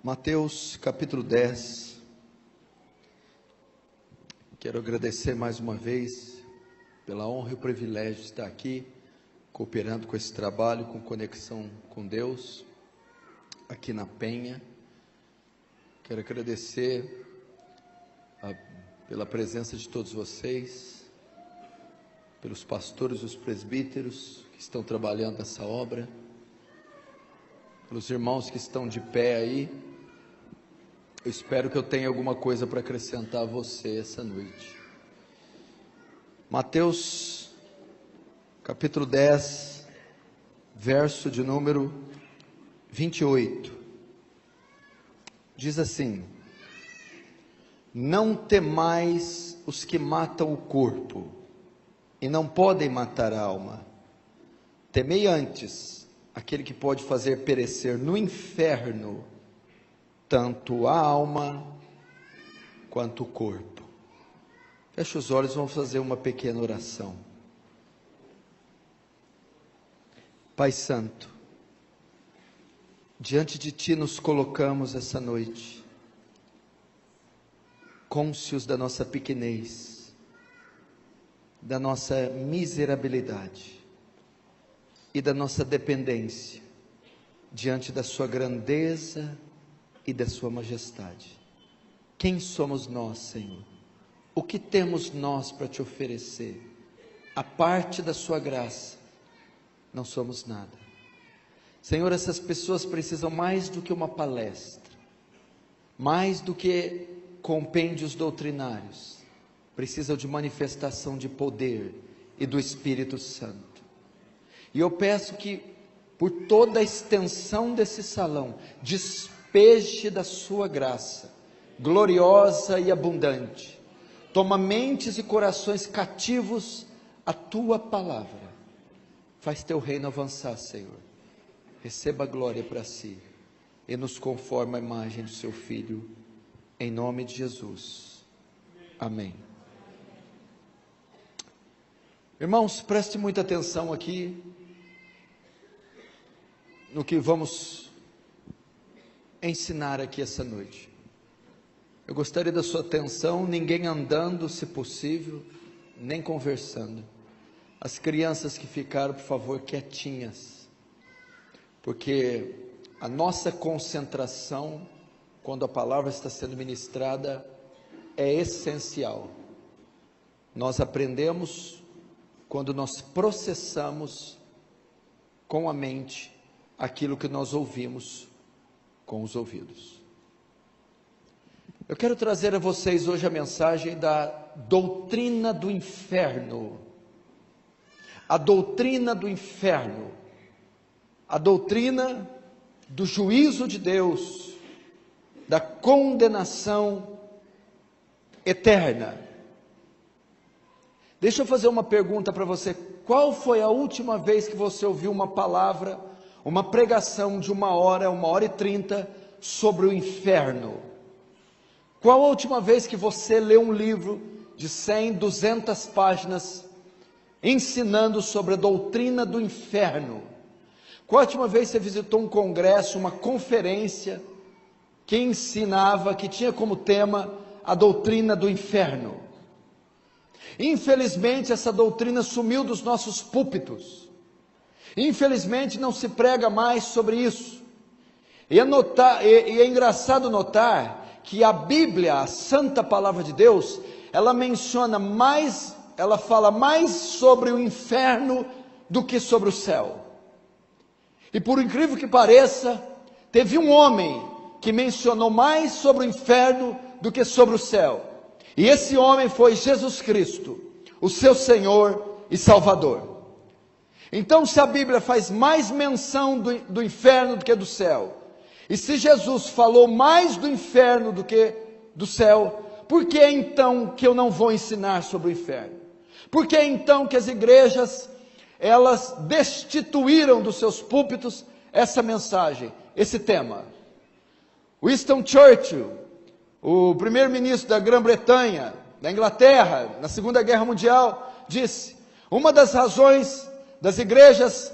Mateus capítulo 10. Quero agradecer mais uma vez pela honra e o privilégio de estar aqui, cooperando com esse trabalho, com conexão com Deus, aqui na Penha. Quero agradecer pela presença de todos vocês, pelos pastores e os presbíteros que estão trabalhando nessa obra, pelos irmãos que estão de pé aí. Eu espero que eu tenha alguma coisa para acrescentar a você essa noite. Mateus capítulo 10, verso de número 28, diz assim: não temais os que matam o corpo e não podem matar a alma, temei antes aquele que pode fazer perecer no inferno tanto a alma quanto o corpo. Feche os olhos, vamos fazer uma pequena oração. Pai Santo, diante de Ti nos colocamos essa noite, cônscios da nossa pequenez, da nossa miserabilidade e da nossa dependência diante da Sua grandeza e da Sua majestade. Quem somos nós, Senhor? O que temos nós para Te oferecer? A parte da Sua graça, não somos nada. Senhor, essas pessoas precisam mais do que uma palestra, mais do que compêndios doutrinários, precisam de manifestação de poder e do Espírito Santo. E eu peço que, por toda a extensão desse salão, despeje da Sua graça, gloriosa e abundante, toma mentes e corações cativos à Tua palavra, faz Teu reino avançar, Senhor, receba a glória para Si, e nos conforma à imagem do Seu Filho, em nome de Jesus, amém. Irmãos, preste muita atenção aqui, no que vamos ensinar aqui essa noite. Eu gostaria da sua atenção, ninguém andando, se possível, nem conversando. As crianças que ficaram, por favor, quietinhas, porque a nossa concentração, quando a palavra está sendo ministrada, é essencial. Nós aprendemos quando nós processamos com a mente aquilo que nós ouvimos com os ouvidos. Eu quero trazer a vocês hoje a mensagem da doutrina do inferno. A doutrina do inferno, a doutrina do juízo de Deus, da condenação eterna. Deixa eu fazer uma pergunta para você: qual foi a última vez que você ouviu uma palavra, uma pregação de 1h30 sobre o inferno? Qual a última vez que você leu um livro de 100, 200 páginas ensinando sobre a doutrina do inferno? Qual a última vez que você visitou um congresso, uma conferência que ensinava, que tinha como tema a doutrina do inferno? Infelizmente essa doutrina sumiu dos nossos púlpitos. Infelizmente não se prega mais sobre isso. E é engraçado notar que a Bíblia, a santa palavra de Deus, ela fala mais sobre o inferno do que sobre o céu. E por incrível que pareça, teve um homem que mencionou mais sobre o inferno do que sobre o céu. E esse homem foi Jesus Cristo, o seu Senhor e Salvador. Então, se a Bíblia faz mais menção do inferno do que do céu, e se Jesus falou mais do inferno do que do céu, por que então que eu não vou ensinar sobre o inferno? Por que então que as igrejas, elas destituíram dos seus púlpitos essa mensagem, esse tema? Winston Churchill, o primeiro-ministro da Grã-Bretanha, da Inglaterra, na Segunda Guerra Mundial, disse: uma das razões das igrejas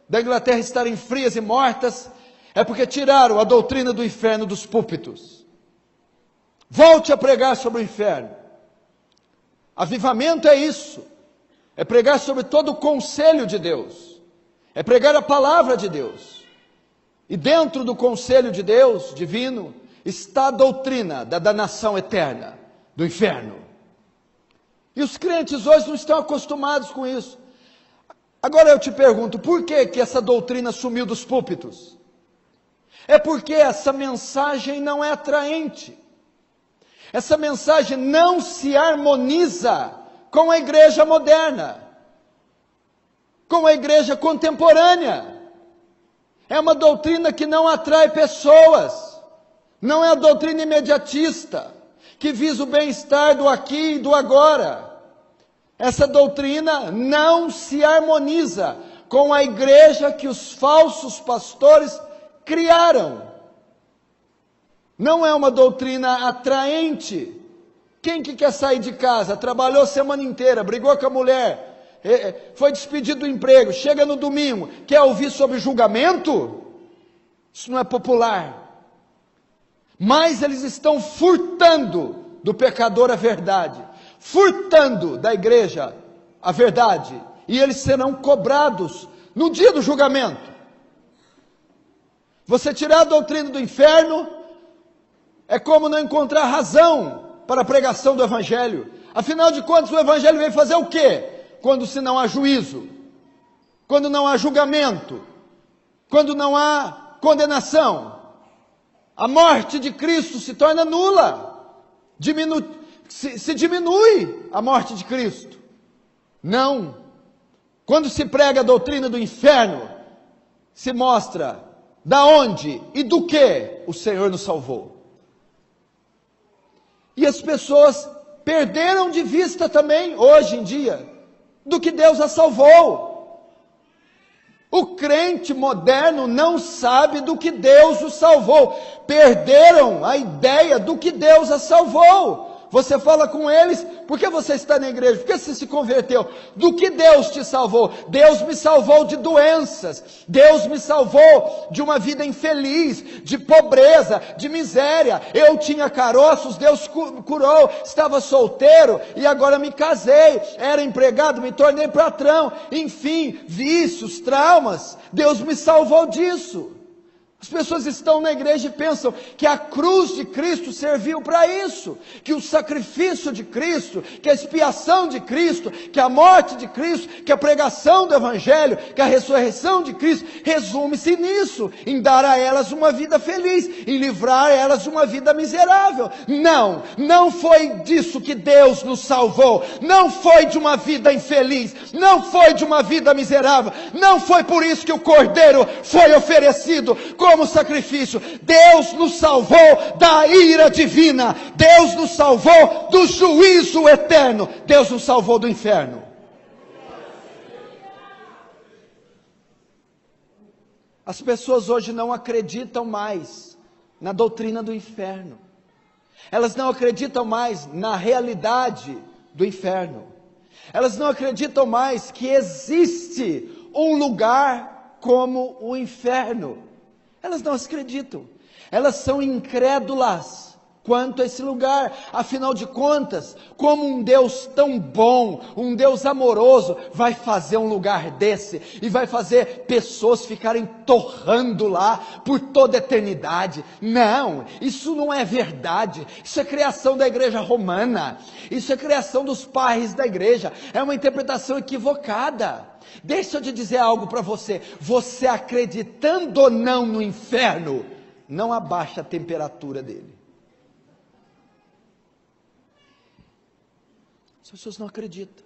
da Inglaterra estarem frias e mortas É porque tiraram a doutrina do inferno dos púlpitos. Volte a pregar sobre o inferno. Avivamento é isso. É pregar sobre todo o conselho de Deus. É pregar a palavra de Deus. E dentro do conselho de Deus, divino, está a doutrina da danação eterna, do inferno. E os crentes hoje não estão acostumados com isso. Agora eu te pergunto, por que essa doutrina sumiu dos púlpitos? É porque essa mensagem não é atraente. Essa mensagem não se harmoniza com a igreja moderna, com a igreja contemporânea. É uma doutrina que não atrai pessoas, não é a doutrina imediatista, que visa o bem-estar do aqui e do agora. Essa doutrina não se harmoniza com a igreja que os falsos pastores criaram. Não é uma doutrina atraente. Quem que quer sair de casa, trabalhou a semana inteira, brigou com a mulher, foi despedido do emprego, chega no domingo, quer ouvir sobre julgamento? Isso não é popular. Mas eles estão furtando do pecador a verdade, furtando da igreja a verdade, e eles serão cobrados no dia do julgamento. Você tirar a doutrina do inferno é como não encontrar razão para a pregação do evangelho. Afinal de contas, o evangelho vem fazer o quê? Quando se não há juízo, quando não há julgamento, quando não há condenação, a morte de Cristo se torna nula, se diminui a morte de Cristo. Não, quando se prega a doutrina do inferno, se mostra da onde e do que o Senhor nos salvou. E as pessoas perderam de vista também, hoje em dia, do que Deus as salvou. O crente moderno não sabe do que Deus os salvou. Perderam a ideia do que Deus as salvou. Você fala com eles, por que você está na igreja? Por que você se converteu? Do que Deus te salvou? Deus me salvou de doenças, Deus me salvou de uma vida infeliz, de pobreza, de miséria. Eu tinha caroços, Deus curou, estava solteiro e agora me casei, era empregado, me tornei patrão, enfim, vícios, traumas, Deus me salvou disso. As pessoas estão na igreja e pensam que a cruz de Cristo serviu para isso, que o sacrifício de Cristo, que a expiação de Cristo, que a morte de Cristo, que a pregação do Evangelho, que a ressurreição de Cristo, resume-se nisso, em dar a elas uma vida feliz, em livrar elas de uma vida miserável. Não, não foi disso que Deus nos salvou, não foi de uma vida infeliz, não foi de uma vida miserável, não foi por isso que o Cordeiro foi oferecido como sacrifício. Deus nos salvou da ira divina, Deus nos salvou do juízo eterno, Deus nos salvou do inferno. As pessoas hoje não acreditam mais na doutrina do inferno, elas não acreditam mais na realidade do inferno, elas não acreditam mais que existe um lugar como o inferno. Elas não acreditam, elas são incrédulas quanto a esse lugar. Afinal de contas, como um Deus tão bom, um Deus amoroso, vai fazer um lugar desse, e vai fazer pessoas ficarem torrando lá, por toda a eternidade? Não, isso não é verdade, isso é criação da igreja romana, isso é criação dos pais da igreja, é uma interpretação equivocada. Deixa eu te dizer algo para você, você acreditando ou não no inferno, não abaixa a temperatura dele. As pessoas não acreditam.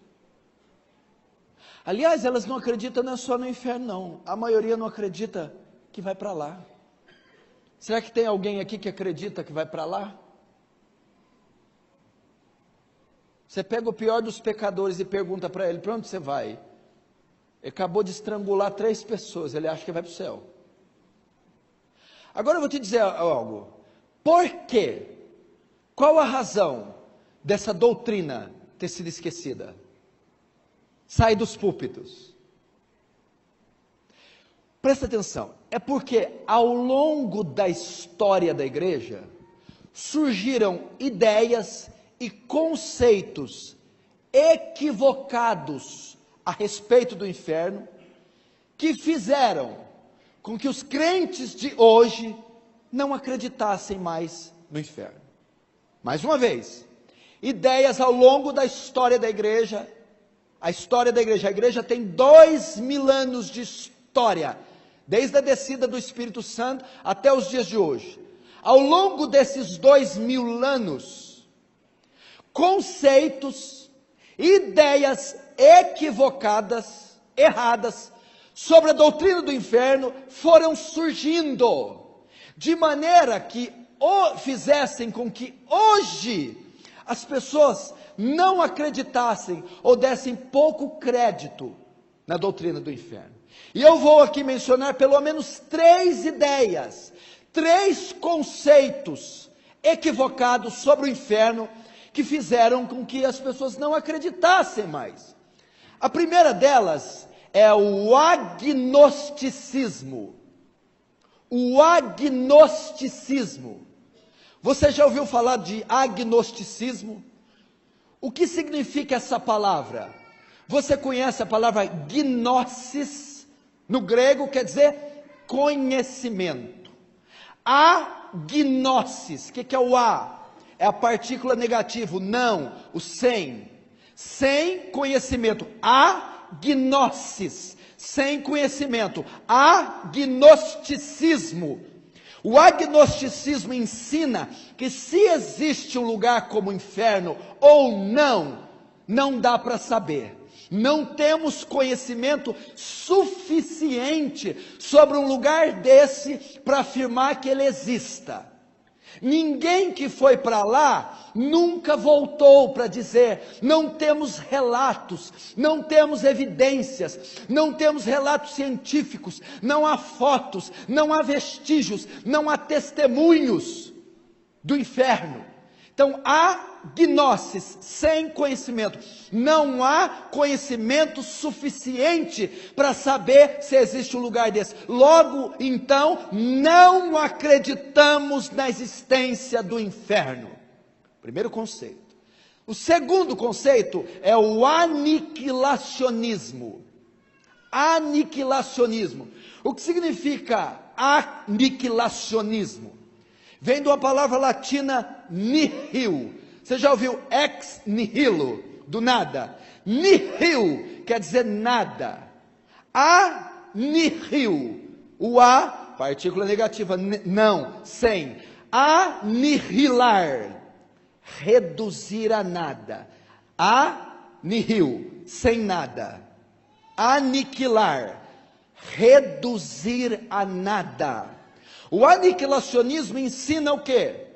Aliás, elas não acreditam não é só no inferno não, a maioria não acredita que vai para lá. Será que tem alguém aqui que acredita que vai para lá? Você pega o pior dos pecadores e pergunta para ele, para onde você vai? Ele acabou de estrangular 3 pessoas, ele acha que vai para o céu. Agora eu vou te dizer algo, por quê? Qual a razão dessa doutrina ter sido esquecida? Sai dos púlpitos. Presta atenção, é porque ao longo da história da igreja, surgiram ideias e conceitos equivocados a respeito do inferno, que fizeram com que os crentes de hoje não acreditassem mais no inferno. Mais uma vez, ideias ao longo da história da igreja. A igreja tem 2000 anos de história, desde a descida do Espírito Santo até os dias de hoje. Ao longo desses 2000 anos, conceitos, ideias equivocadas, erradas, sobre a doutrina do inferno foram surgindo, de maneira que fizessem com que hoje as pessoas não acreditassem ou dessem pouco crédito na doutrina do inferno. E eu vou aqui mencionar pelo menos 3 ideias, 3 conceitos equivocados sobre o inferno que fizeram com que as pessoas não acreditassem mais. A primeira delas é o agnosticismo. O agnosticismo. Você já ouviu falar de agnosticismo? O que significa essa palavra? Você conhece a palavra gnosis? No grego quer dizer conhecimento. Agnosis, o que é o A? É a partícula negativa, o não, o sem. Sem conhecimento. Agnosis, sem conhecimento. Agnosticismo. O agnosticismo ensina que se existe um lugar como o inferno ou não, não dá para saber. Não temos conhecimento suficiente sobre um lugar desse para afirmar que ele exista. Ninguém que foi para lá nunca voltou para dizer. Não temos relatos, não temos evidências, não temos relatos científicos, não há fotos, não há vestígios, não há testemunhos do inferno. Então há gnosis, sem conhecimento. Não há conhecimento suficiente para saber se existe um lugar desse. Logo, então, não acreditamos na existência do inferno. Primeiro conceito. O segundo conceito é o aniquilacionismo. Aniquilacionismo. O que significa aniquilacionismo? Vem de uma palavra latina nihil. Você já ouviu ex nihilo, do nada? Nihil quer dizer nada. Anihil, o A, partícula negativa, não, sem. Anihilar, reduzir a nada. Anihil, sem nada. Aniquilar, reduzir a nada. O aniquilacionismo ensina o quê?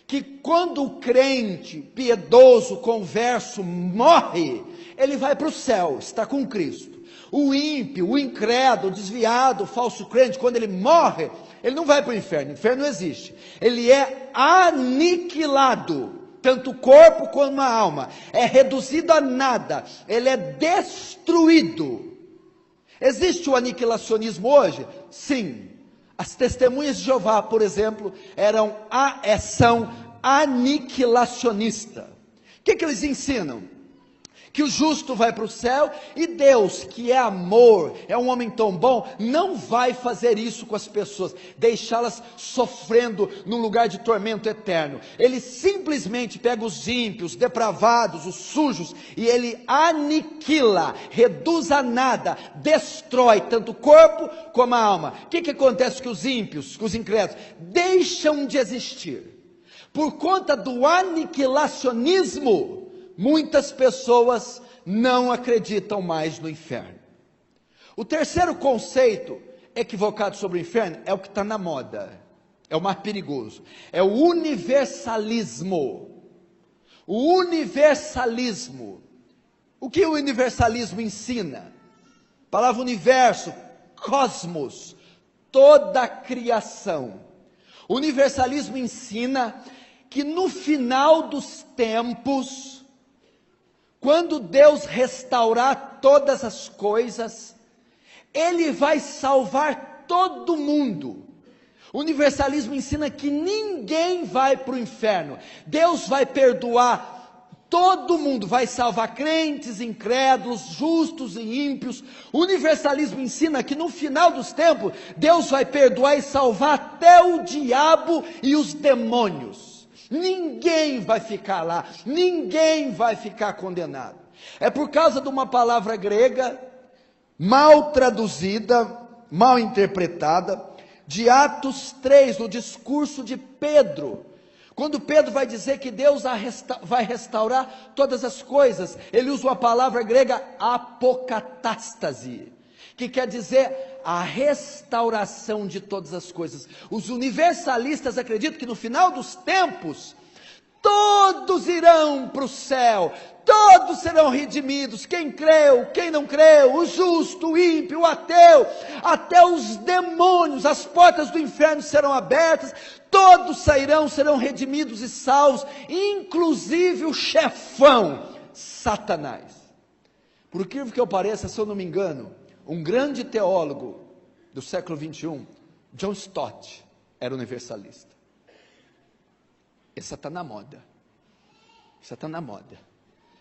Que quando o crente piedoso, converso, morre, ele vai para o céu, está com Cristo. O ímpio, o incrédulo, o desviado, o falso crente, quando ele morre, ele não vai para o inferno não existe. Ele é aniquilado, tanto o corpo como a alma, é reduzido a nada, ele é destruído. Existe o aniquilacionismo hoje? Sim. As testemunhas de Jeová, por exemplo, são aniquilacionistas. O que eles ensinam? Que o justo vai para o céu e Deus, que é amor, é um homem tão bom, não vai fazer isso com as pessoas, deixá-las sofrendo num lugar de tormento eterno. Ele simplesmente pega os ímpios, depravados, os sujos, e ele aniquila, reduz a nada, destrói tanto o corpo como a alma. O que acontece com os ímpios, com os incrédulos? Deixam de existir. Por conta do aniquilacionismo, muitas pessoas não acreditam mais no inferno. O terceiro conceito equivocado sobre o inferno é o que está na moda, é o mais perigoso, é o universalismo. O universalismo. O que o universalismo ensina? A palavra universo, cosmos, toda a criação. O universalismo ensina que no final dos tempos, quando Deus restaurar todas as coisas, Ele vai salvar todo mundo. O universalismo ensina que ninguém vai para o inferno. Deus vai perdoar todo mundo, vai salvar crentes, incrédulos, justos e ímpios. O universalismo ensina que no final dos tempos, Deus vai perdoar e salvar até o diabo e os demônios. Ninguém vai ficar lá, ninguém vai ficar condenado. É por causa de uma palavra grega, mal traduzida, mal interpretada, de Atos 3, no discurso de Pedro, quando Pedro vai dizer que Deus vai restaurar todas as coisas, ele usa uma palavra grega apocatástase, que quer dizer a restauração de todas as coisas. Os universalistas acreditam que no final dos tempos, todos irão para o céu, todos serão redimidos, quem creu, quem não creu, o justo, o ímpio, o ateu, até os demônios, as portas do inferno serão abertas, todos sairão, serão redimidos e salvos, inclusive o chefão, Satanás. Por incrível que eu pareça, se eu não me engano, um grande teólogo do século 21, John Stott, era universalista. Essa está na moda, essa está na moda.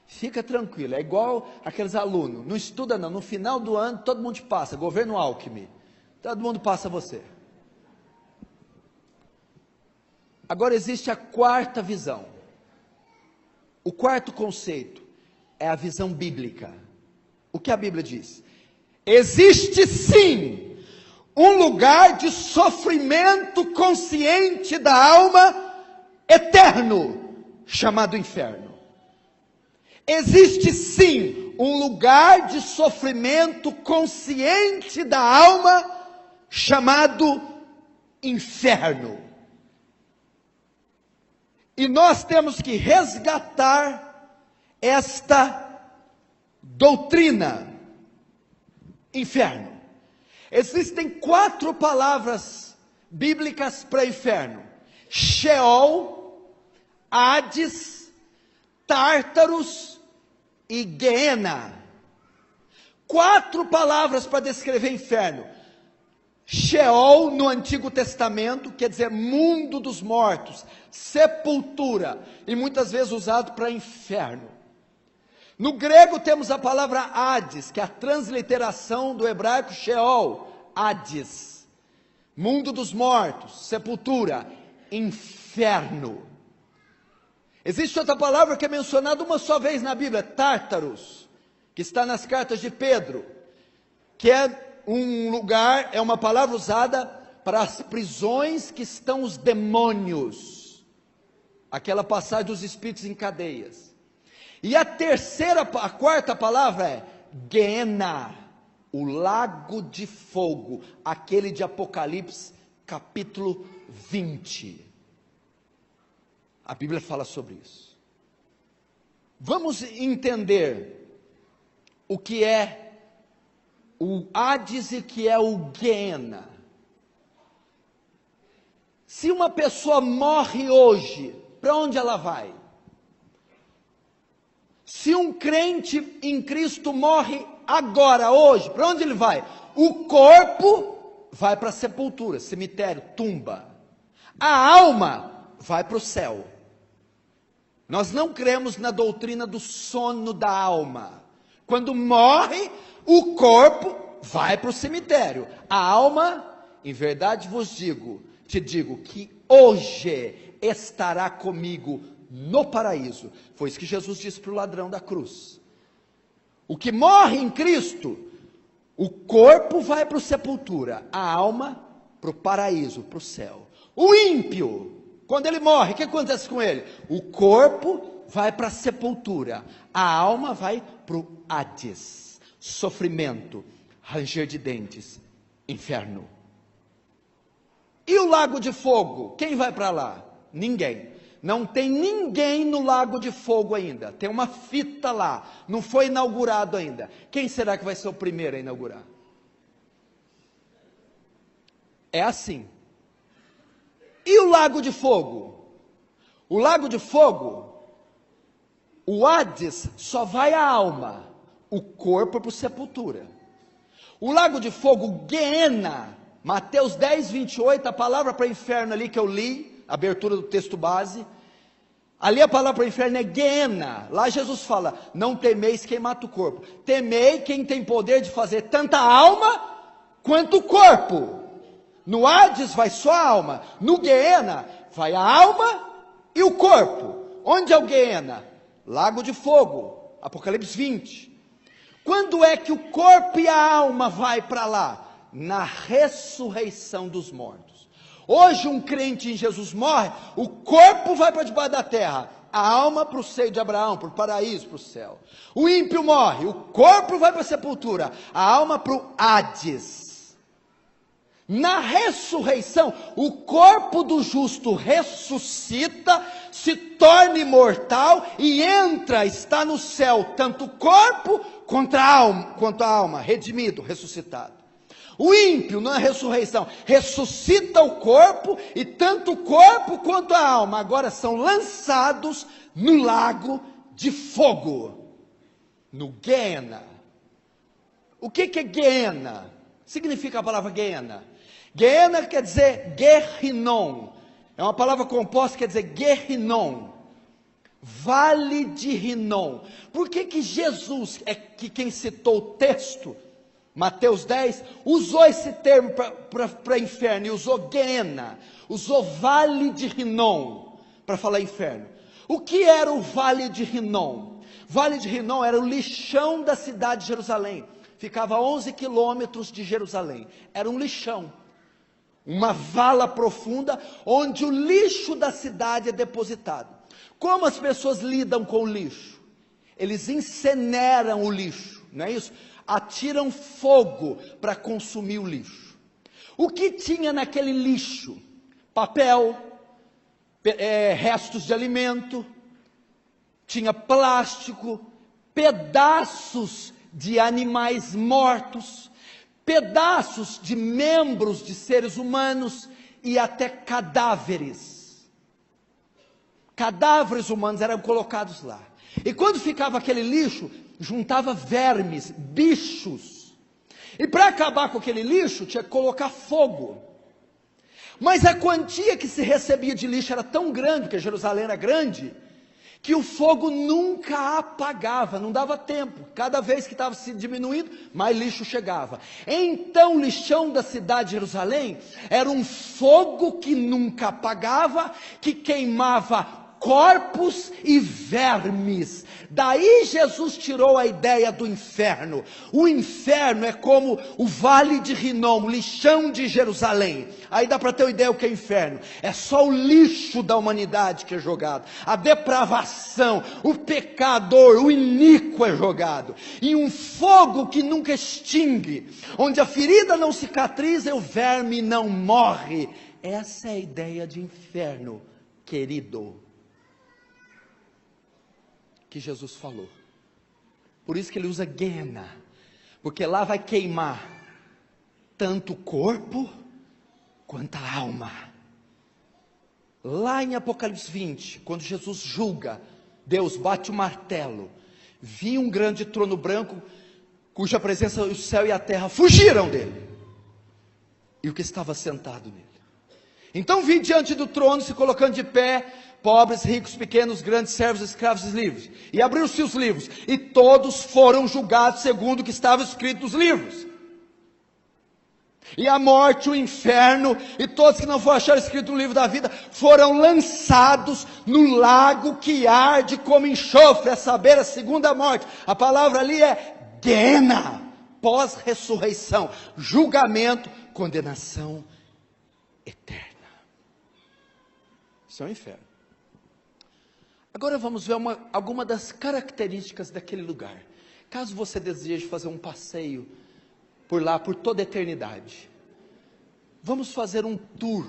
Fica tranquilo, é igual aqueles alunos, não estuda não, no final do ano todo mundo te passa, governo Alckmin, todo mundo passa você. Agora existe a quarta visão, o quarto conceito é a visão bíblica. O que a Bíblia diz? Existe sim um lugar de sofrimento consciente da alma eterno, chamado inferno. Existe sim um lugar de sofrimento consciente da alma, chamado inferno. E nós temos que resgatar esta doutrina, inferno. Existem 4 palavras bíblicas para inferno: Sheol, Hades, Tártaros e Guiena. 4 palavras para descrever inferno. Sheol no Antigo Testamento quer dizer mundo dos mortos, sepultura, e muitas vezes usado para inferno. No grego temos a palavra Hades, que é a transliteração do hebraico Sheol, Hades, mundo dos mortos, sepultura, inferno. Existe outra palavra que é mencionada uma só vez na Bíblia, Tártaros, que está nas cartas de Pedro, que é um lugar, é uma palavra usada para as prisões que estão os demônios, aquela passagem dos espíritos em cadeias. E a quarta palavra é Guiena, o lago de fogo, aquele de Apocalipse, capítulo 20. A Bíblia fala sobre isso. Vamos entender o que é o Hades e o que é o Guiena. Se uma pessoa morre hoje, para onde ela vai? Se um crente em Cristo morre agora, hoje, para onde ele vai? O corpo vai para a sepultura, cemitério, tumba. A alma vai para o céu. Nós não cremos na doutrina do sono da alma. Quando morre, o corpo vai para o cemitério. A alma, em verdade te digo que hoje estará comigo no paraíso. Foi isso que Jesus disse para o ladrão da cruz. O que morre em Cristo, o corpo vai para a sepultura, a alma para o paraíso, para o céu. O ímpio, quando ele morre, o que acontece com ele? O corpo vai para a sepultura, a alma vai para o Hades, sofrimento, ranger de dentes, inferno. E o lago de fogo, quem vai para lá? Ninguém. Não tem ninguém no lago de fogo ainda, tem uma fita lá, não foi inaugurado ainda. Quem será que vai ser o primeiro a inaugurar? É assim. E o lago de fogo? O lago de fogo, o Hades só vai a alma, o corpo para a sepultura. O lago de fogo, Guiena, Mateus 10, 28, a palavra para inferno ali que eu li, a abertura do texto base, ali a palavra para inferno é Guiena. Lá Jesus fala, não temeis quem mata o corpo, temei quem tem poder de fazer tanta alma quanto o corpo. No Hades vai só a alma, no Guiena vai a alma e o corpo. Onde é o Guiena? Lago de fogo, Apocalipse 20. Quando é que o corpo e a alma vai para lá? Na ressurreição dos mortos. Hoje um crente em Jesus morre, o corpo vai para debaixo da terra, a alma para o seio de Abraão, para o paraíso, para o céu. O ímpio morre, o corpo vai para a sepultura, a alma para o Hades. Na ressurreição, o corpo do justo ressuscita, se torna imortal e está no céu, tanto o corpo quanto a alma, redimido, ressuscitado. O ímpio, na ressurreição, ressuscita o corpo, e tanto o corpo quanto a alma agora são lançados no lago de fogo, no Guiena. O que é Guiena? Significa a palavra Guiena. Guiena quer dizer Guerrinom, é uma palavra composta, quer dizer Guerrinom, vale de Rinom. Por que Jesus, quem citou o texto, Mateus 10, usou esse termo para inferno, e usou Guiena, usou vale de Rinom, para falar inferno. O que era o vale de Rinom? Vale de Rinom era o lixão da cidade de Jerusalém, ficava a 11 quilômetros de Jerusalém, era um lixão, uma vala profunda, onde o lixo da cidade é depositado. Como as pessoas lidam com o lixo? Eles incineram o lixo, não é isso? Atiram fogo para consumir o lixo. O que tinha naquele lixo? Papel, restos de alimento, tinha plástico, pedaços de animais mortos, pedaços de membros de seres humanos e até cadáveres. Cadáveres humanos eram colocados lá. E quando ficava aquele lixo, juntava vermes, bichos. E para acabar com aquele lixo, tinha que colocar fogo. Mas a quantia que se recebia de lixo era tão grande, porque Jerusalém era grande, que o fogo nunca apagava, não dava tempo. Cada vez que estava se diminuindo, mais lixo chegava. Então o lixão da cidade de Jerusalém era um fogo que nunca apagava, que queimava corpos e vermes. Daí Jesus tirou a ideia do inferno. O inferno é como o vale de Rinom, lixão de Jerusalém. Aí dá para ter uma ideia o que é inferno. É só o lixo da humanidade que é jogado, a depravação, o pecador, o iníquo é jogado, e um fogo que nunca extingue, onde a ferida não cicatriza e o verme não morre. Essa é a ideia de inferno, querido, que Jesus falou. Por isso que ele usa Guiena, porque lá vai queimar tanto o corpo quanto a alma. Lá em Apocalipse 20, quando Jesus julga, Deus bate o martelo, vi um grande trono branco, cuja presença o céu e a terra fugiram dele, e o que estava sentado nele. Então vi diante do trono, se colocando de pé, pobres, ricos, pequenos, grandes, servos, escravos e livres, e abriram-se os livros, e todos foram julgados segundo o que estava escrito nos livros. E a morte, o inferno, e todos que não foram achar escrito no livro da vida, foram lançados no lago que arde como enxofre, a saber, a segunda morte. A palavra ali é Guiena, pós-ressurreição, julgamento, condenação eterna. Isso é o inferno. Agora vamos ver alguma das características daquele lugar. Caso você deseje fazer um passeio por lá, por toda a eternidade, vamos fazer um tour,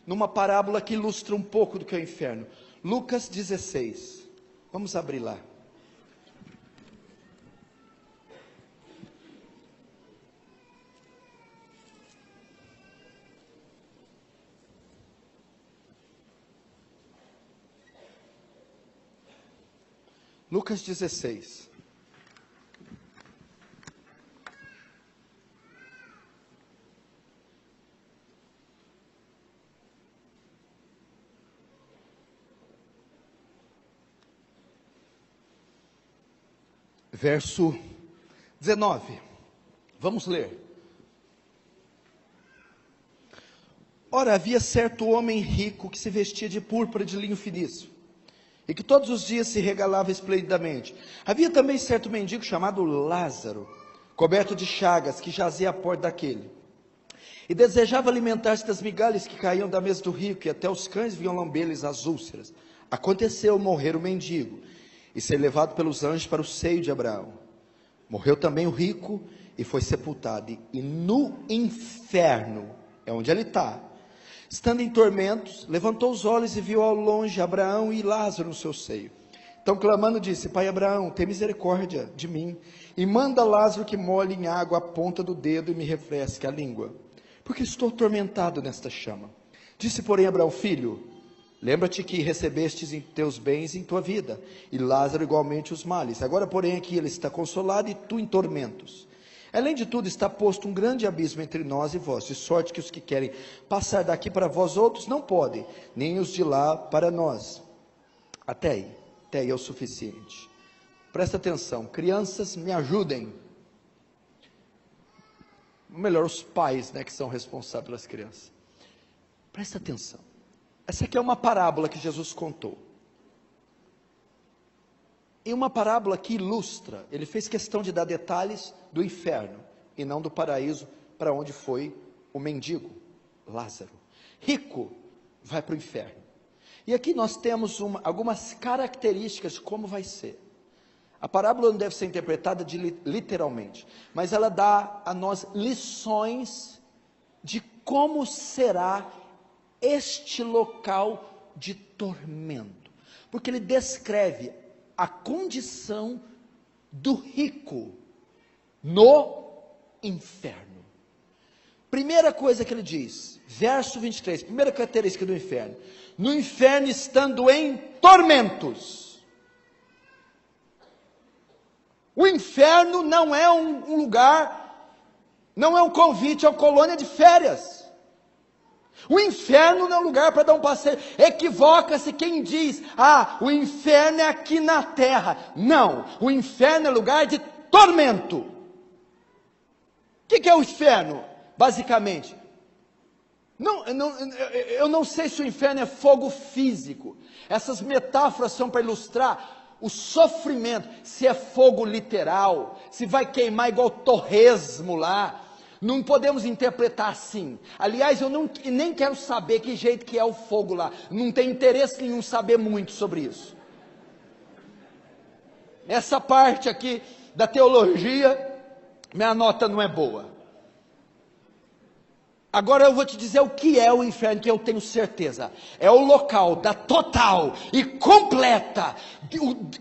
numa parábola que ilustra um pouco do que é o inferno. Lucas 16, vamos abrir lá. Lucas 16. verso 19. Vamos ler. Ora, havia certo homem rico que se vestia de púrpura de linho finíssimo, e que todos os dias se regalava esplendidamente. Havia também certo mendigo chamado Lázaro, coberto de chagas, que jazia à porta daquele, e desejava alimentar-se das migalhas que caíam da mesa do rico, e até os cães vinham lamber-lhes as úlceras. Aconteceu morrer o mendigo, e ser levado pelos anjos para o seio de Abraão. Morreu também o rico, e foi sepultado, e no inferno, é onde ele está, estando em tormentos, levantou os olhos e viu ao longe Abraão e Lázaro no seu seio. Então clamando disse: Pai Abraão, tem misericórdia de mim, e manda Lázaro que molhe em água a ponta do dedo e me refresque a língua, porque estou atormentado nesta chama. Disse porém Abraão: Filho, lembra-te que recebestes em teus bens em tua vida, e Lázaro igualmente os males. Agora porém aqui ele está consolado e tu em tormentos. Além de tudo, está posto um grande abismo entre nós e vós, de sorte que os que querem passar daqui para vós outros não podem, nem os de lá para nós. Até aí é o suficiente. Presta atenção, crianças, me ajudem. Ou melhor, os pais, que são responsáveis pelas crianças. Presta atenção. Essa aqui é uma parábola que Jesus contou. E uma parábola que ilustra, ele fez questão de dar detalhes do inferno, e não do paraíso, para onde foi o mendigo, Lázaro. Rico vai para o inferno. E aqui nós temos algumas características de como vai ser. A parábola não deve ser interpretada literalmente, mas ela dá a nós lições de como será este local de tormento. Porque ele descreve a condição do rico no inferno. Primeira coisa que ele diz, verso 23, primeira característica do inferno: no inferno estando em tormentos. O inferno não é um lugar, não é um convite a uma colônia de férias. O inferno não é um lugar para dar um passeio. Equivoca-se quem diz: o inferno é aqui na terra. Não, o inferno é lugar de tormento. O que é o inferno, basicamente? Eu não sei se o inferno é fogo físico. Essas metáforas são para ilustrar o sofrimento. Se é fogo literal, se vai queimar igual torresmo lá, não podemos interpretar assim. Aliás, eu nem quero saber que jeito que é o fogo lá. Não tenho interesse nenhum saber muito sobre isso. Essa parte aqui da teologia, minha nota não é boa. Agora eu vou te dizer o que é o inferno, que eu tenho certeza. É o local da total e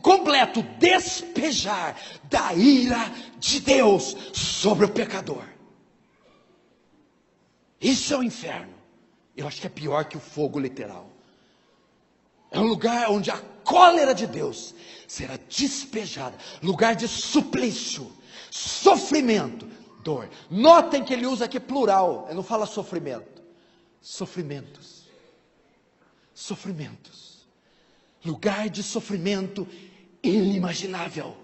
completo despejar da ira de Deus sobre o pecador. Isso é o inferno. Eu acho que é pior que o fogo literal. É um lugar onde a cólera de Deus será despejada. Lugar de suplício, sofrimento, dor. Notem que ele usa aqui plural. Ele não fala sofrimento. Sofrimentos. Sofrimentos. Lugar de sofrimento inimaginável.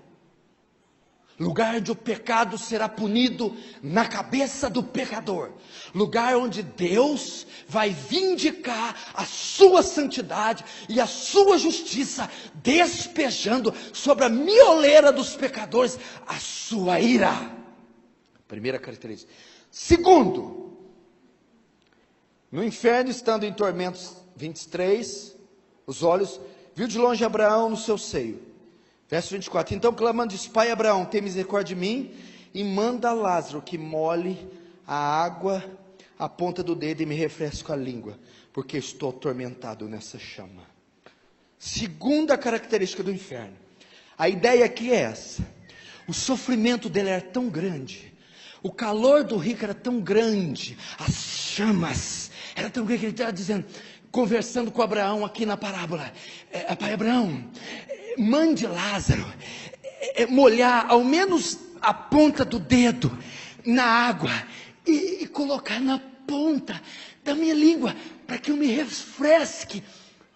Lugar onde o pecado será punido na cabeça do pecador. Lugar onde Deus vai vindicar a sua santidade e a sua justiça, despejando sobre a mioleira dos pecadores a sua ira. Primeira característica. Segundo, no inferno, estando em tormentos, 23, os olhos, viu de longe Abraão no seu seio. Verso 24, então clamando disse: Pai Abraão, tem misericórdia de mim, e manda Lázaro que molhe a água à ponta do dedo e me refresque a língua, porque estou atormentado nessa chama. Segunda característica do inferno. A ideia aqui é essa: o sofrimento dele era tão grande, o calor do rico era tão grande, as chamas era tão grande, que ele estava dizendo, conversando com Abraão aqui na parábola: Pai Abraão, mande Lázaro molhar ao menos a ponta do dedo na água e colocar na ponta da minha língua, para que eu me refresque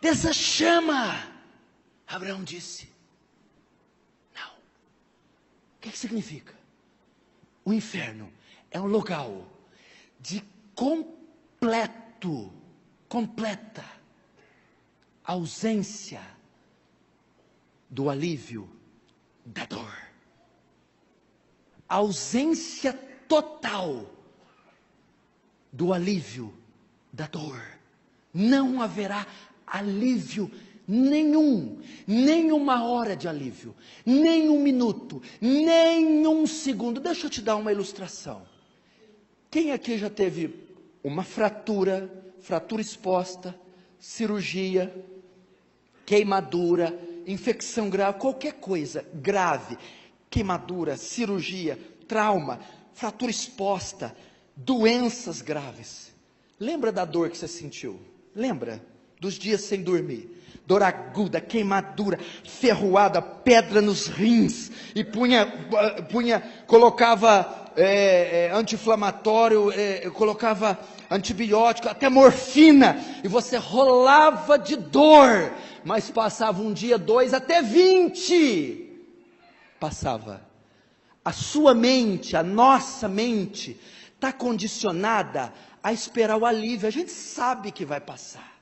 dessa chama. Abraão disse: não, que significa? O inferno é um local de completa ausência do alívio da dor. Ausência total do alívio da dor. Não haverá alívio nenhum, nem uma hora de alívio, nem um minuto, nem um segundo. Deixa eu te dar uma ilustração. Quem aqui já teve uma fratura exposta, cirurgia, queimadura, infecção grave, qualquer coisa grave, queimadura, cirurgia, trauma, fratura exposta, doenças graves? Lembra da dor que você sentiu? Lembra dos dias sem dormir? Dor aguda, queimadura, ferroada, pedra nos rins, e colocava anti-inflamatório, colocava antibiótico, até morfina, e você rolava de dor, mas passava um dia, 2, até 20, passava. A sua mente, a nossa mente, está condicionada a esperar o alívio. A gente sabe que vai passar.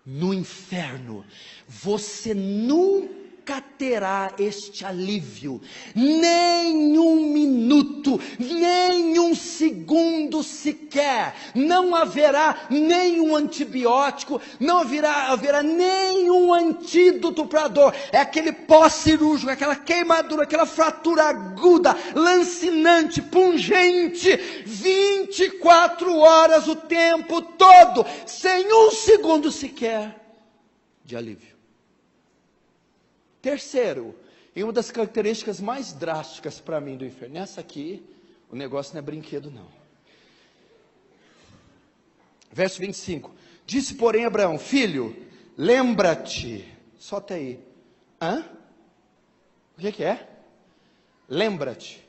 No inferno, você nunca terá este alívio, nem um minuto, nem um segundo sequer. Não haverá nenhum antibiótico, não haverá nenhum antídoto para a dor. É aquele pós-cirúrgico, aquela queimadura, aquela fratura aguda, lancinante, pungente, 24 horas o tempo todo, sem um segundo sequer de alívio. Terceiro, e uma das características mais drásticas para mim do inferno, essa aqui, o negócio não é brinquedo não. Verso 25, disse porém Abraão: filho, lembra-te, só até aí. O que é? Lembra-te.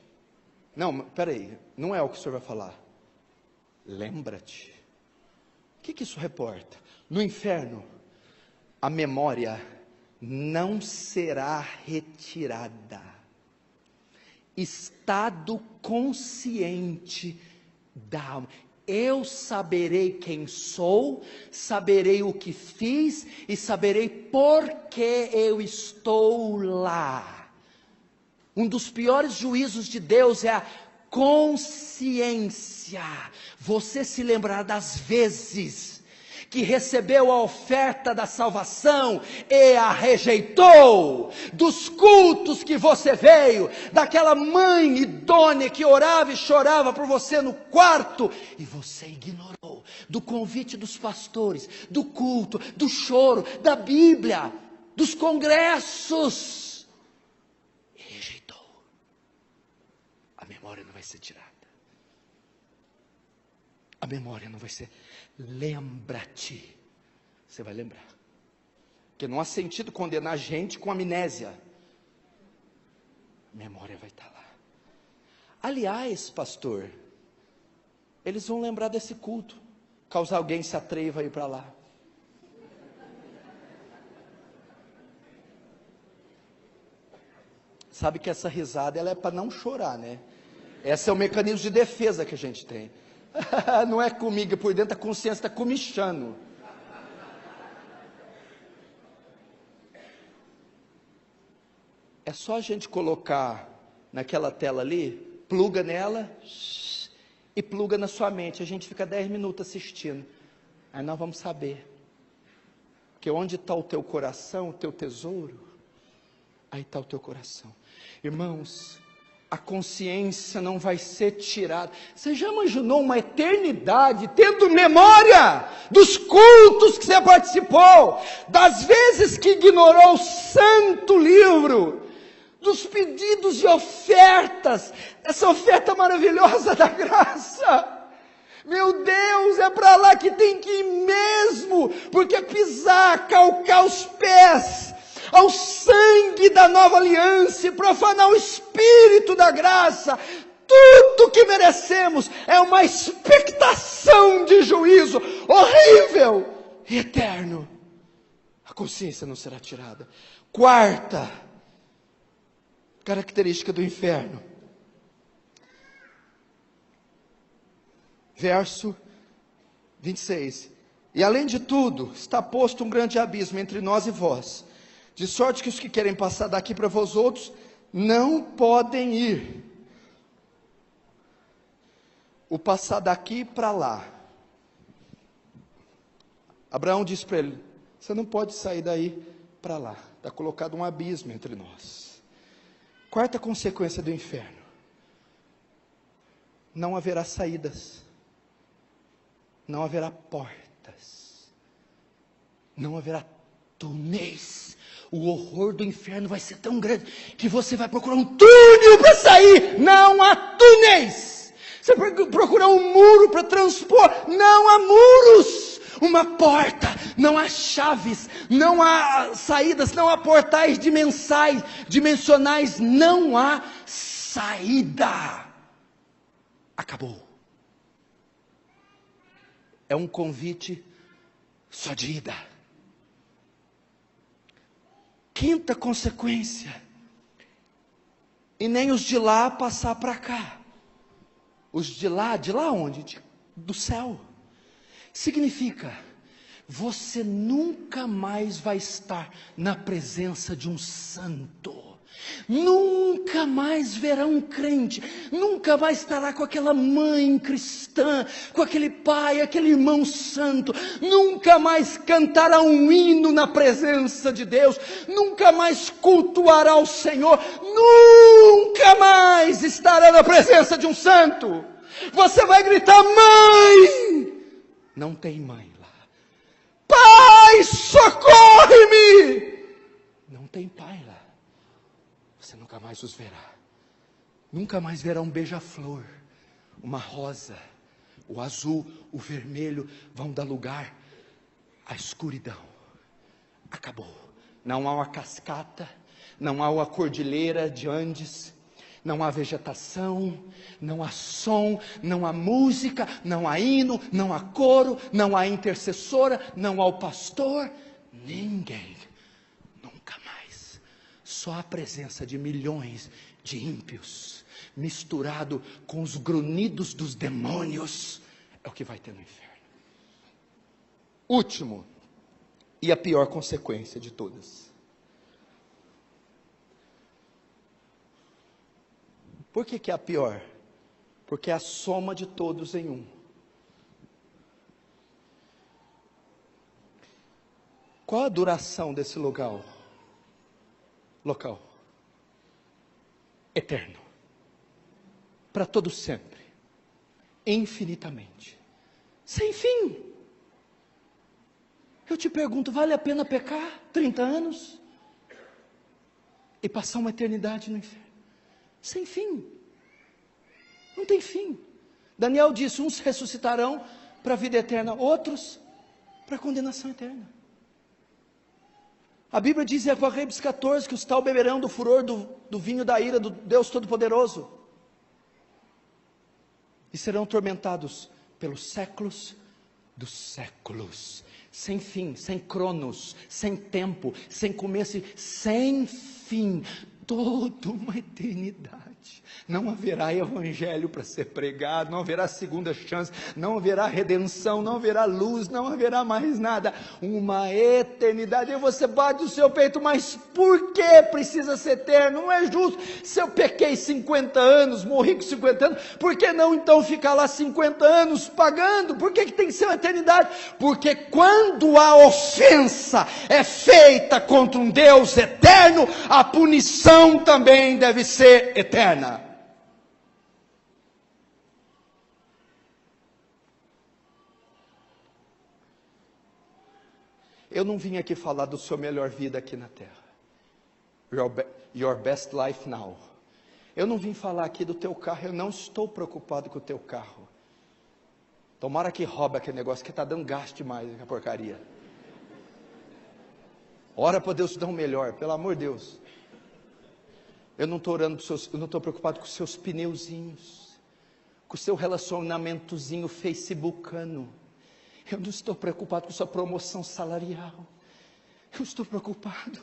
Não, peraí, não é o que o senhor vai falar. Lembra-te. O que isso reporta? No inferno, a memória não será retirada. Estado consciente da alma. Eu saberei quem sou, saberei o que fiz e saberei por que eu estou lá. Um dos piores juízos de Deus é a consciência. Você se lembrará das vezes que recebeu a oferta da salvação e a rejeitou, dos cultos que você veio, daquela mãe idônea que orava e chorava por você no quarto, e você ignorou, do convite dos pastores, do culto, do choro, da Bíblia, dos congressos, e rejeitou. A memória não vai ser tirada. A memória não vai ser. Lembra-te. Você vai lembrar. Porque não há sentido condenar gente com amnésia. A memória vai estar lá. Aliás, pastor, eles vão lembrar desse culto, caso alguém se atreva a ir para lá. Sabe que essa risada ela é para não chorar, né? Esse é o mecanismo de defesa que a gente tem. Não é comigo, por dentro a consciência está comichando. É só a gente colocar naquela tela ali, pluga nela e pluga na sua mente. A gente fica 10 minutos assistindo. Aí nós vamos saber. Porque onde está o teu coração, o teu tesouro, aí está o teu coração. Irmãos, a consciência não vai ser tirada. Você já imaginou uma eternidade tendo memória dos cultos que você participou, das vezes que ignorou o santo livro, dos pedidos de ofertas, essa oferta maravilhosa da graça? Meu Deus, é para lá que tem que ir mesmo, porque pisar, calcar os pés ao sangue da nova aliança e profanar o Espírito da graça, tudo que merecemos é uma expectação de juízo horrível e eterno. A consciência não será tirada. Quarta característica do inferno. Verso 26. E além de tudo, está posto um grande abismo entre nós e vós, de sorte que os que querem passar daqui para vós outros, não podem ir. O passar daqui para lá. Abraão disse para ele: você não pode sair daí para lá. Está colocado um abismo entre nós. Quarta consequência do inferno: não haverá saídas, não haverá portas, não haverá túneis. O horror do inferno vai ser tão grande que você vai procurar um túnel para sair. Não há túneis. Você vai procurar um muro para transpor. Não há muros. Uma porta. Não há chaves. Não há saídas. Não há portais dimensionais. Não há saída. Acabou. É um convite só de ida. Quinta consequência: e nem os de lá passar para cá. Os de lá onde? Do céu. Significa, você nunca mais vai estar na presença de um santo. Nunca mais verá um crente, nunca mais estará com aquela mãe cristã, com aquele pai, aquele irmão santo, nunca mais cantará um hino na presença de Deus, nunca mais cultuará o Senhor, nunca mais estará na presença de um santo. Você vai gritar: mãe! Não tem mãe lá. Pai, socorre-me! Não tem pai lá. Você nunca mais os verá. Nunca mais verá um beija-flor, uma rosa, o azul, o vermelho vão dar lugar à escuridão. Acabou. Não há uma cascata, não há uma cordilheira de Andes, não há vegetação, não há som, não há música, não há hino, não há coro, não há intercessora, não há o pastor, ninguém. Só a presença de milhões de ímpios, misturado com os grunhidos dos demônios, é o que vai ter no inferno. Último, e a pior consequência de todas. Por que é a pior? Porque é a soma de todos em um. Qual a duração desse local? Eterno, para todo sempre, infinitamente, sem fim. Eu te pergunto, vale a pena pecar 30 anos e passar uma eternidade no inferno? Sem fim, não tem fim. Daniel disse: uns ressuscitarão para a vida eterna, outros para a condenação eterna. A Bíblia diz em Apocalipse 14 que os tal beberão do furor do vinho da ira do Deus Todo-Poderoso. E serão tormentados pelos séculos dos séculos. Sem fim, sem cronos, sem tempo, sem começo, sem fim. Toda uma eternidade. Não haverá evangelho para ser pregado, não haverá segunda chance, não haverá redenção, não haverá luz, não haverá mais nada. Uma eternidade. E você bate o seu peito: mas por que precisa ser eterno? Não é justo. Se eu pequei 50 anos, morri com 50 anos, por que não então ficar lá 50 anos pagando? Por que tem que ser uma eternidade? Porque quando a ofensa é feita contra um Deus eterno, a punição também deve ser eterna. Eu não vim aqui falar do sua melhor vida aqui na terra. Your best life now. Eu não vim falar aqui do teu carro. Eu não estou preocupado com o teu carro. Tomara que rouba aquele negócio que está dando gasto demais, que porcaria. Ora para Deus te dar um melhor, pelo amor de Deus. Eu não estou orando para os seus, eu não estou preocupado com os seus pneuzinhos, com o seu relacionamentozinho facebookano. Eu não estou preocupado com sua promoção salarial. Eu estou preocupado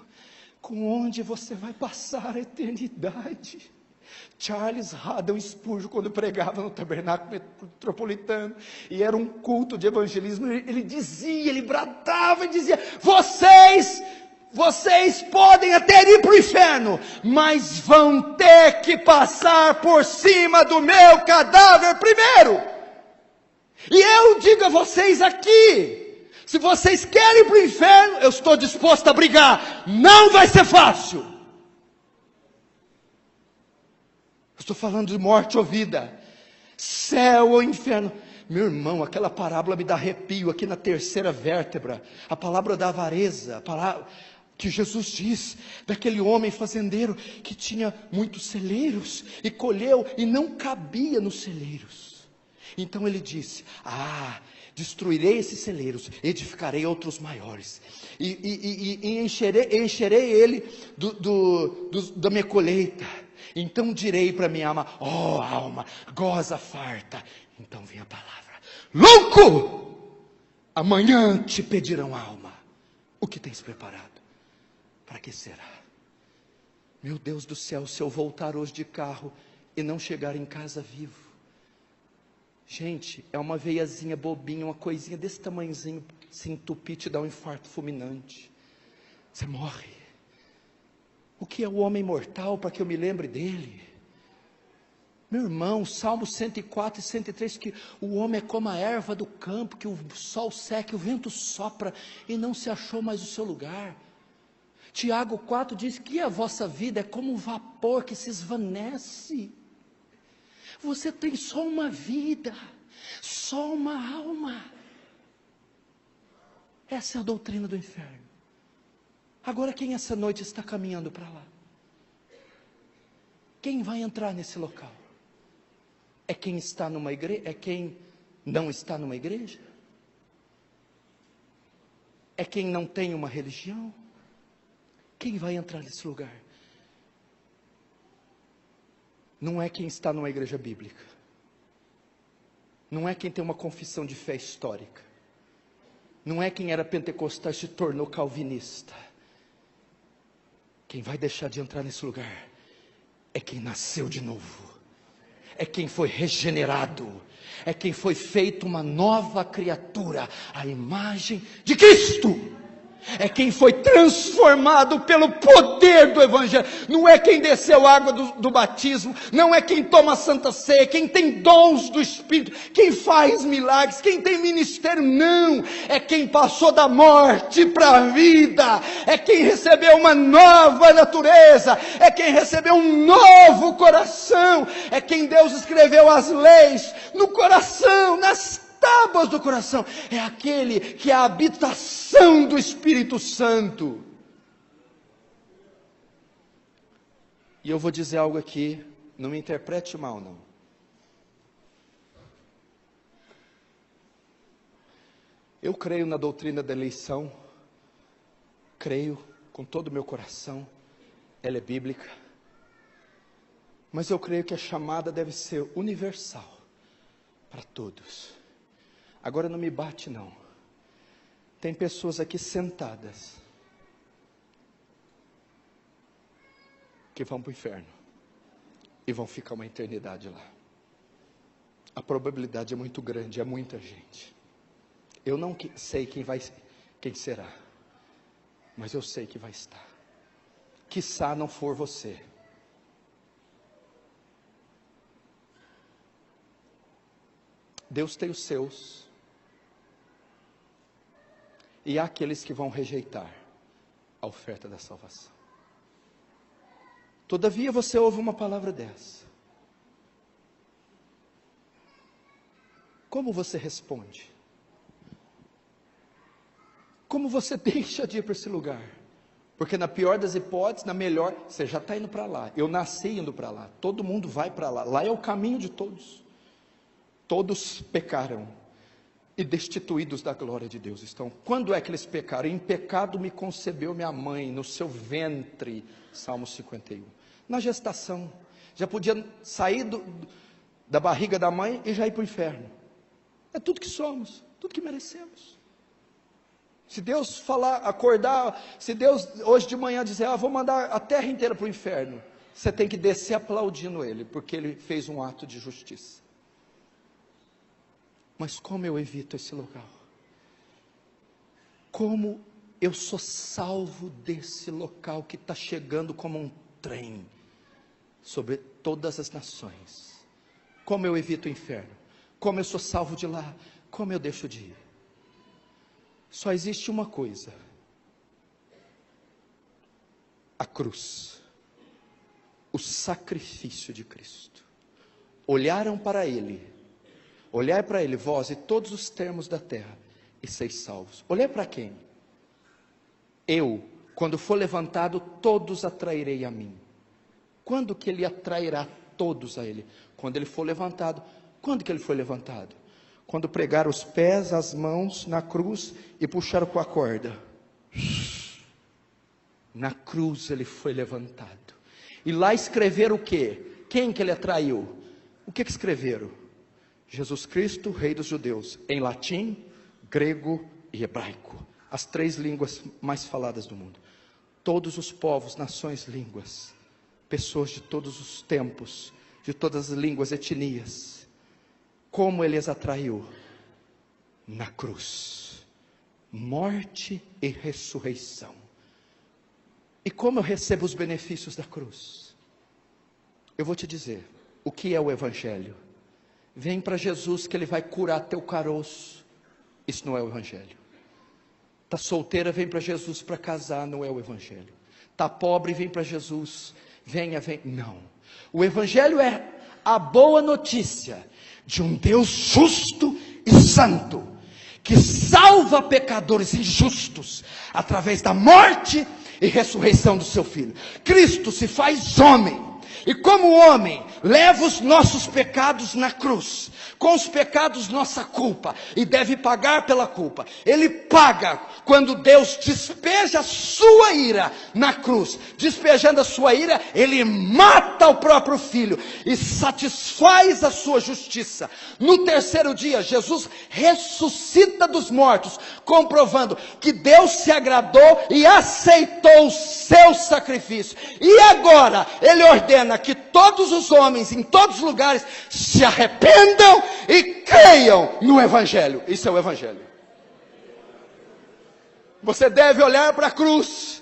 com onde você vai passar a eternidade. Charles Haddon Spurgeon, quando pregava no Tabernáculo Metropolitano, e era um culto de evangelismo, ele dizia, ele bradava e dizia: vocês podem até ir para o inferno, mas vão ter que passar por cima do meu cadáver primeiro. E eu digo a vocês aqui, se vocês querem ir para o inferno, eu estou disposto a brigar, não vai ser fácil. Estou falando de morte ou vida, céu ou inferno. Meu irmão, aquela parábola me dá arrepio aqui na terceira vértebra. A palavra da avareza, a palavra que Jesus diz, daquele homem fazendeiro que tinha muitos celeiros e colheu e não cabia nos celeiros. Então ele disse: destruirei esses celeiros, edificarei outros maiores, e encherei ele da minha colheita. Então direi para minha alma: ó alma, goza farta. Então vem a palavra: louco! Amanhã te pedirão, alma, o que tens preparado? Para que será? Meu Deus do céu, se eu voltar hoje de carro e não chegar em casa vivo. Gente, é uma veiazinha bobinha, uma coisinha desse tamanhozinho, se entupir, te dá um infarto fulminante. Você morre. O que é o homem mortal para que eu me lembre dele? Meu irmão, Salmo 104 e 103, que o homem é como a erva do campo, que o sol seca, o vento sopra, e não se achou mais o seu lugar. Tiago 4 diz que a vossa vida é como um vapor que se esvanece. Você tem só uma vida, só uma alma. Essa é a doutrina do inferno. Agora, quem essa noite está caminhando para lá? Quem vai entrar nesse local? É quem está numa igreja? É quem não está numa igreja? É quem não tem uma religião? Quem vai entrar nesse lugar? Não é quem está numa igreja bíblica. Não é quem tem uma confissão de fé histórica. Não é quem era pentecostal e se tornou calvinista. Quem vai deixar de entrar nesse lugar é quem nasceu de novo, é quem foi regenerado, é quem foi feito uma nova criatura, à imagem de Cristo. É quem foi transformado pelo poder do Evangelho. Não é quem desceu a água do batismo, não é quem toma a Santa Ceia, quem tem dons do Espírito, quem faz milagres, quem tem ministério, não. É quem passou da morte para a vida, é quem recebeu uma nova natureza, é quem recebeu um novo coração, é quem Deus escreveu as leis no coração, nas tábuas do coração. É aquele que é a habitação do Espírito Santo. E eu vou dizer algo aqui, não me interprete mal não. Eu creio na doutrina da eleição, creio com todo o meu coração, ela é bíblica, mas eu creio que a chamada deve ser universal, para todos. Agora não me bate não, tem pessoas aqui sentadas, que vão para o inferno, e vão ficar uma eternidade lá. A probabilidade é muito grande, é muita gente. Eu não sei quem será, mas eu sei que vai estar. Quiçá não for você. Deus tem os seus, e há aqueles que vão rejeitar a oferta da salvação. Todavia você ouve uma palavra dessa. Como você responde? Como você deixa de ir para esse lugar? Porque na pior das hipóteses, na melhor, você já está indo para lá. Eu nasci indo para lá. Todo mundo vai para lá. Lá é o caminho de todos. Todos pecaram e destituídos da glória de Deus estão. Quando é que eles pecaram? Em pecado me concebeu minha mãe, no seu ventre, Salmo 51. Na gestação, já podia sair da barriga da mãe e já ir para o inferno. É tudo que somos, tudo que merecemos. Se Deus falar, acordar, se Deus hoje de manhã dizer, vou mandar a terra inteira para o inferno, você tem que descer aplaudindo Ele, porque Ele fez um ato de justiça. Mas como eu evito esse local? Como eu sou salvo desse local que está chegando como um trem sobre todas as nações? Como eu evito o inferno? Como eu sou salvo de lá? Como eu deixo de ir? Só existe uma coisa: a cruz, o sacrifício de Cristo. Olharam para Ele, olhai para Ele, vós e todos os termos da terra, e seis salvos. Olhai para quem? Eu, quando for levantado, todos atrairei a mim. Quando que Ele atrairá todos a Ele? Quando Ele for levantado. Quando que Ele foi levantado? Quando pregar os pés, as mãos na cruz e puxar com a corda. Na cruz Ele foi levantado. E lá escreveram o quê? Quem que Ele atraiu? O que escreveram? Jesus Cristo, Rei dos Judeus, em latim, grego e hebraico. As 3 línguas mais faladas do mundo. Todos os povos, nações, línguas. Pessoas de todos os tempos, de todas as línguas, etnias. Como Ele as atraiu? Na cruz. Morte e ressurreição. E como eu recebo os benefícios da cruz? Eu vou te dizer, o que é o Evangelho? Vem para Jesus que Ele vai curar teu caroço. Isso não é o Evangelho. Está solteira, vem para Jesus para casar, não é o Evangelho. Está pobre, vem para Jesus, venha, vem. Não. O Evangelho é a boa notícia de um Deus justo e santo, que salva pecadores injustos, através da morte e ressurreição do seu Filho. Cristo se faz homem, e como homem, leva os nossos pecados na cruz, com os pecados nossa culpa, e deve pagar pela culpa. Ele paga quando Deus despeja a sua ira na cruz. Despejando a sua ira, Ele mata o próprio Filho e satisfaz a sua justiça. No terceiro dia, Jesus ressuscita dos mortos, comprovando que Deus se agradou e aceitou o seu sacrifício. E agora Ele ordena que todos os homens em todos os lugares se arrependam e creiam no Evangelho. Isso é o Evangelho. Você deve olhar para a cruz.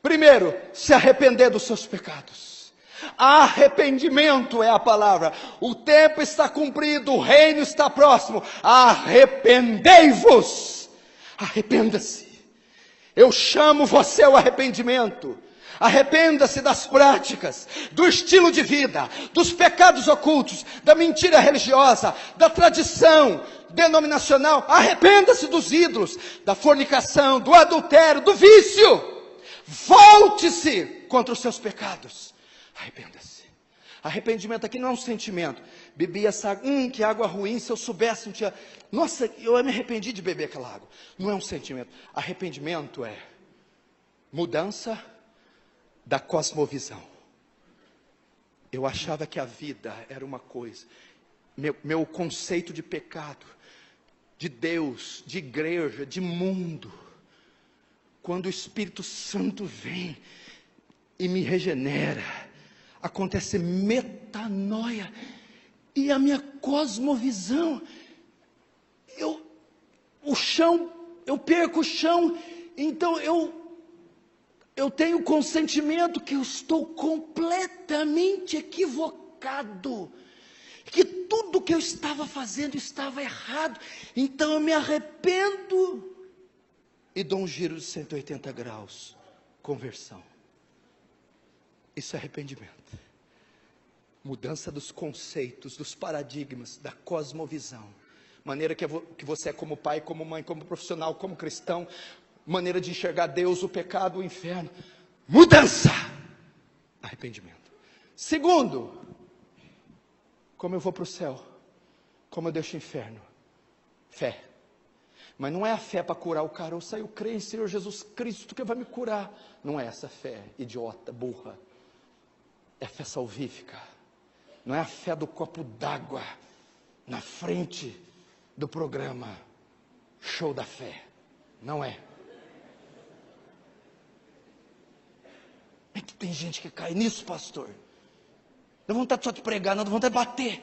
Primeiro, se arrepender dos seus pecados. Arrependimento é a palavra. O tempo está cumprido, o reino está próximo. Arrependei-vos. Arrependa-se. Eu chamo você ao arrependimento. Arrependa-se das práticas, do estilo de vida, dos pecados ocultos, da mentira religiosa, da tradição denominacional. Arrependa-se dos ídolos, da fornicação, do adultério, do vício. Volte-se contra os seus pecados. Arrependa-se. Arrependimento aqui não é um sentimento. Bebi essa água, que água ruim, se eu soubesse, não tinha... Nossa, eu me arrependi de beber aquela água. Não é um sentimento. Arrependimento é mudança da cosmovisão. Eu achava que a vida era uma coisa. Meu conceito de pecado, de Deus, de igreja, de mundo. Quando o Espírito Santo vem e me regenera, acontece metanoia. E a minha cosmovisão, eu perco o chão, então eu tenho o consentimento que eu estou completamente equivocado, que tudo que eu estava fazendo estava errado, então eu me arrependo e dou um giro de 180 graus, conversão. Isso é arrependimento, mudança dos conceitos, dos paradigmas, da cosmovisão, maneira que você é como pai, como mãe, como profissional, como cristão, maneira de enxergar Deus, o pecado, o inferno. Mudança. Arrependimento. Segundo, como eu vou para o céu, como eu deixo o inferno. Fé. Mas não é a fé para curar o caroço. Eu creio em Senhor Jesus Cristo que vai me curar. Não é essa fé idiota, burra. É a fé salvífica. Não é a fé do copo d'água na frente do programa Show da Fé. Não é. tem gente que cai nisso, pastor. Dá vontade só de pregar, não dá vontade de bater.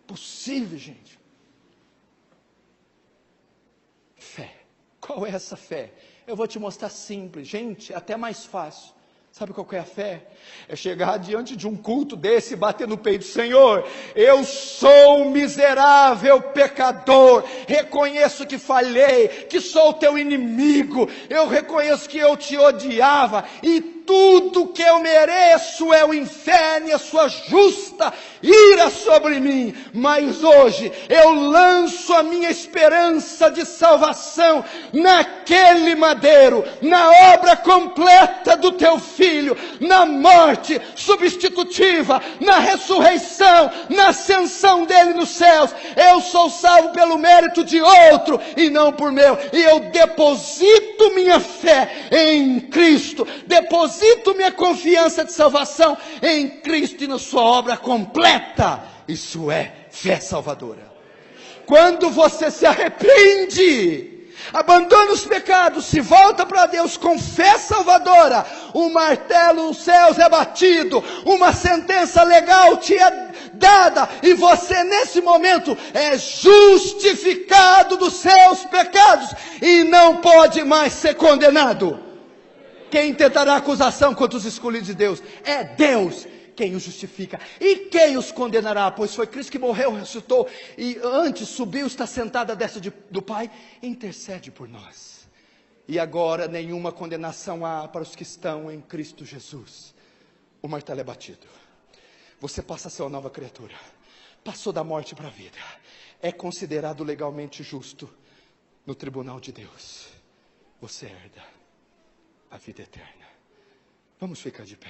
Possível, gente. Fé. Qual é essa fé? Eu vou te mostrar simples, gente, até mais fácil. Sabe qual que é a fé? É chegar diante de um culto desse e bater no peito: Senhor, eu sou um miserável pecador, reconheço que falhei, que sou teu inimigo, eu reconheço que eu te odiava, e tudo que eu mereço é o inferno e a sua justa ira sobre mim, mas hoje eu lanço a minha esperança de salvação naquele madeiro, na obra completa do teu Filho, na morte substitutiva, na ressurreição, na ascensão dele nos céus. Eu sou salvo pelo mérito de outro e não por meu, e eu deposito minha fé em Cristo, deposito minha confiança de salvação em Cristo e na sua obra completa. Isso é fé salvadora. Quando você se arrepende, abandona os pecados, se volta para Deus com fé salvadora, um martelo nos céus é batido, uma sentença legal te é dada, e você nesse momento é justificado dos seus pecados, e não pode mais ser condenado. Quem tentará acusação contra os escolhidos de Deus? É Deus quem os justifica. E quem os condenará? Pois foi Cristo que morreu, ressuscitou, e antes subiu, está sentado à destra do Pai, intercede por nós. E agora nenhuma condenação há para os que estão em Cristo Jesus. O martelo é batido. Você passa a ser uma nova criatura. Passou da morte para a vida. É considerado legalmente justo no tribunal de Deus. Você herda a vida eterna. Vamos ficar de pé.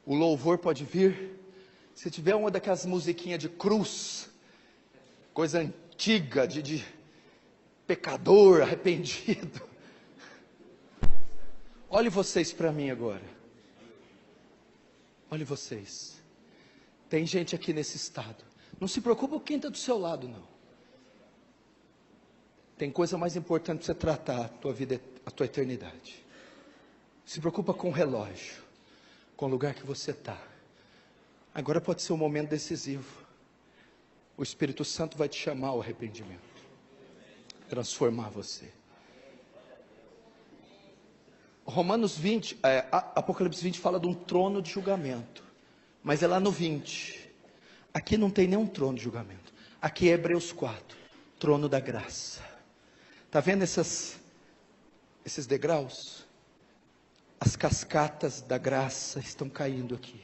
O louvor pode vir. Se tiver uma daquelas musiquinhas de cruz, coisa antiga, de pecador arrependido. Olhe vocês para mim agora. Olhe vocês. Tem gente aqui nesse estado. Não se preocupa com quem está do seu lado, não. Tem coisa mais importante para você tratar, a tua vida, a tua eternidade. Se preocupa com o relógio, com o lugar que você está. Agora pode ser um momento decisivo. O Espírito Santo vai te chamar ao arrependimento, transformar você. Romanos 20, Apocalipse 20 fala de um trono de julgamento, mas é lá no 20. Aqui não tem nenhum trono de julgamento. Aqui é Hebreus 4, trono da graça. Está vendo esses degraus? As cascatas da graça estão caindo aqui.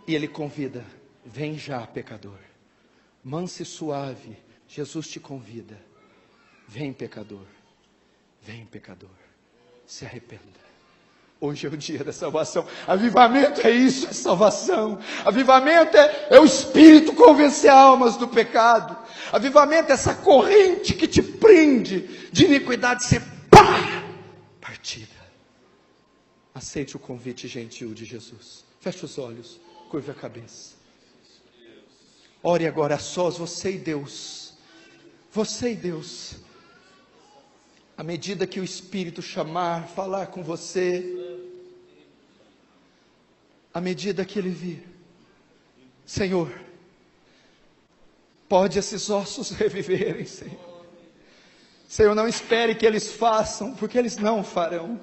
E ele convida: vem já, pecador. Manso e suave, Jesus te convida. Vem, pecador. Vem, pecador. Se arrependa. Hoje é o dia da salvação. Avivamento é isso, é salvação. Avivamento é o Espírito convencer almas do pecado. Avivamento é essa corrente que te prende de iniquidade ser partida. Aceite o convite gentil de Jesus. Feche os olhos, curve a cabeça. Ore agora a sós, você e Deus. Você e Deus. À medida que o Espírito chamar, falar com você, à medida que Ele vir, Senhor, pode esses ossos reviverem, Senhor. Senhor, não espere que eles façam, porque eles não farão.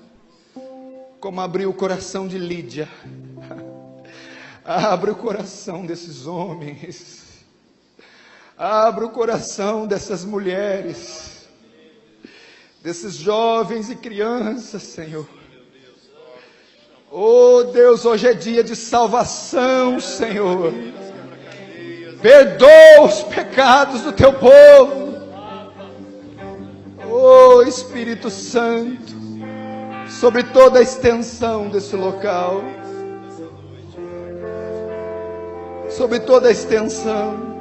Como abriu o coração de Lídia, abre o coração desses homens, abre o coração dessas mulheres, desses jovens e crianças, Senhor. Oh Deus, hoje é dia de salvação, Senhor. Perdoa os pecados do teu povo. Oh Espírito Santo, sobre toda a extensão desse local, sobre toda a extensão.